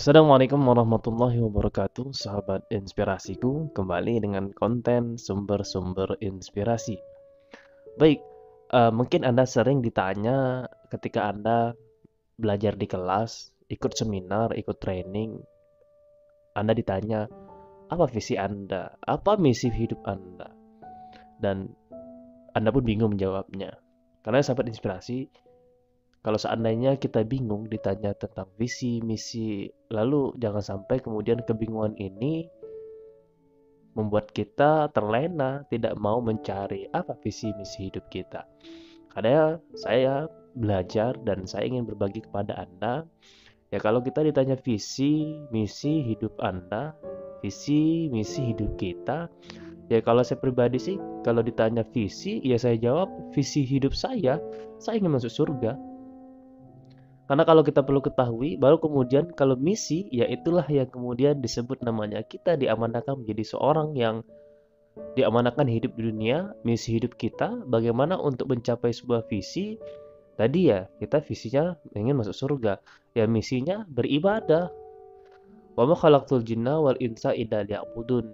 Assalamualaikum warahmatullahi wabarakatuh, sahabat inspirasiku, kembali dengan konten sumber-sumber inspirasi. Baik, mungkin Anda sering ditanya ketika Anda belajar di kelas, ikut seminar, ikut training, Anda ditanya, apa visi Anda? Apa misi hidup Anda? Dan Anda pun bingung menjawabnya. Karena sahabat inspirasi, kalau seandainya kita bingung ditanya tentang visi, misi, lalu jangan sampai kemudian kebingungan ini membuat kita terlena, tidak mau mencari apa visi misi hidup kita. Karena saya belajar dan saya ingin berbagi kepada Anda, ya kalau kita ditanya visi misi hidup Anda, visi misi hidup kita, ya kalau saya pribadi sih, kalau ditanya visi, ya saya jawab visi hidup saya ingin masuk surga. Karena kalau kita perlu ketahui, baru kemudian kalau misi, ya itulah yang kemudian disebut namanya kita diamanahkan menjadi seorang yang diamanahkan hidup di dunia. Misi hidup kita bagaimana untuk mencapai sebuah visi. Tadi ya, kita visinya ingin masuk surga. Ya misinya beribadah. Wa ma khalaqtul jinna wal insa illa liya'budun.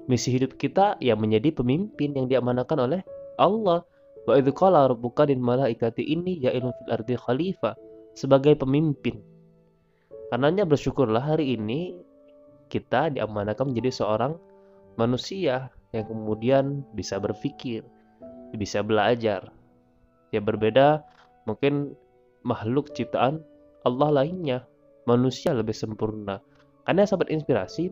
Misi hidup kita ya menjadi pemimpin yang diamanahkan oleh Allah. Wa idz qala rabbuka lil malaikati inni ja'ilun fil ardi khalifah, sebagai pemimpin. Karenanya bersyukurlah hari ini kita diamanahkan menjadi seorang manusia yang kemudian bisa berpikir, bisa belajar. Ya berbeda mungkin makhluk ciptaan Allah lainnya, manusia lebih sempurna. Karena sahabat inspirasi,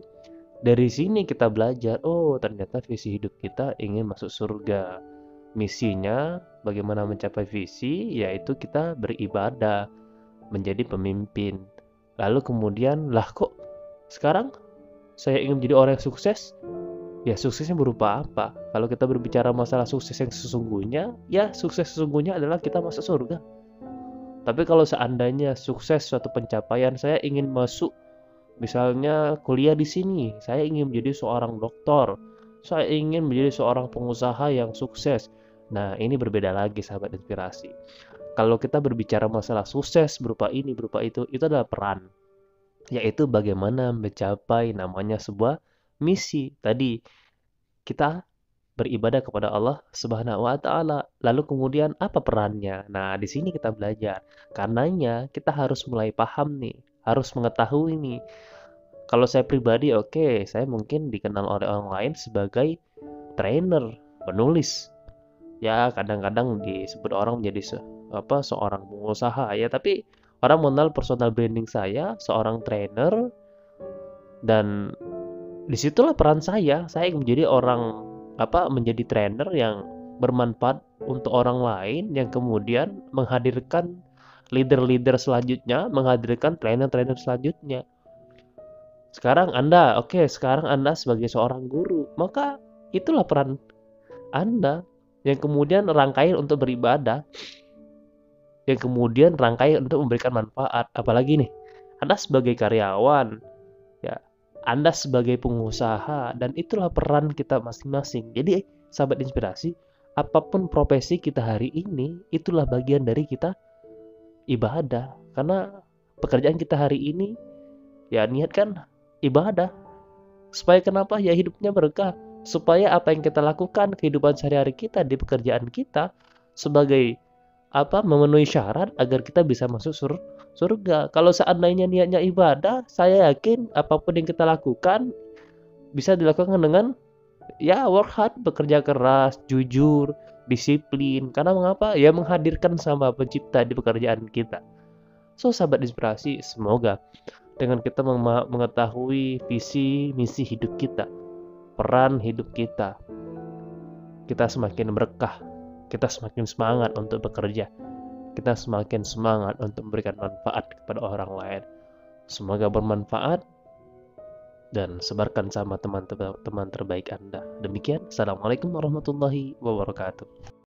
dari sini kita belajar, oh ternyata visi hidup kita ingin masuk surga. Misinya bagaimana mencapai visi, yaitu kita beribadah, menjadi pemimpin. Lalu kemudian, lah kok sekarang saya ingin menjadi orang yang sukses? Ya suksesnya berupa apa? Kalau kita berbicara masalah sukses yang sesungguhnya, ya sukses sesungguhnya adalah kita masuk surga. Tapi kalau seandainya sukses suatu pencapaian, saya ingin masuk misalnya kuliah di sini, saya ingin menjadi seorang dokter, saya ingin menjadi seorang pengusaha yang sukses. Nah, ini berbeda lagi sahabat inspirasi. Kalau kita berbicara masalah sukses berupa ini, berupa itu adalah peran. Yaitu bagaimana mencapai namanya sebuah misi. Tadi kita beribadah kepada Allah Subhanahu wa taala. Lalu kemudian apa perannya? Nah, di sini kita belajar. Karenanya kita harus mulai paham nih, harus mengetahui nih. Kalau saya pribadi, oke, saya mungkin dikenal oleh orang lain sebagai trainer, penulis. Ya, kadang-kadang disebut orang menjadi seorang pengusaha ya, tapi orang mengenal personal branding saya seorang trainer, dan disitulah peran saya ingin menjadi orang menjadi trainer yang bermanfaat untuk orang lain, yang kemudian menghadirkan leader-leader selanjutnya, menghadirkan trainer-trainer selanjutnya. Sekarang Anda sebagai seorang guru, maka itulah peran Anda yang kemudian rangkaian untuk beribadah, yang kemudian rangkaian untuk memberikan manfaat. Apalagi nih, Anda sebagai karyawan, ya, Anda sebagai pengusaha, dan itulah peran kita masing-masing. Jadi, sahabat inspirasi, apapun profesi kita hari ini, itulah bagian dari kita ibadah. Karena pekerjaan kita hari ini, ya niatkan ibadah. Supaya kenapa? Ya hidupnya berkah. Supaya apa yang kita lakukan, kehidupan sehari-hari kita, di pekerjaan kita, sebagai memenuhi syarat agar kita bisa masuk surga. Kalau seandainya niatnya ibadah, saya yakin apapun yang kita lakukan bisa dilakukan dengan ya work hard, bekerja keras, jujur, disiplin. Karena mengapa? Ya menghadirkan sama pencipta di pekerjaan kita. So sahabat inspirasi, semoga dengan kita mengetahui visi misi hidup kita, peran hidup kita semakin berkah, kita semakin semangat untuk bekerja, kita semakin semangat untuk memberikan manfaat kepada orang lain. Semoga bermanfaat dan sebarkan sama teman-teman terbaik Anda. Demikian, Assalamualaikum warahmatullahi wabarakatuh.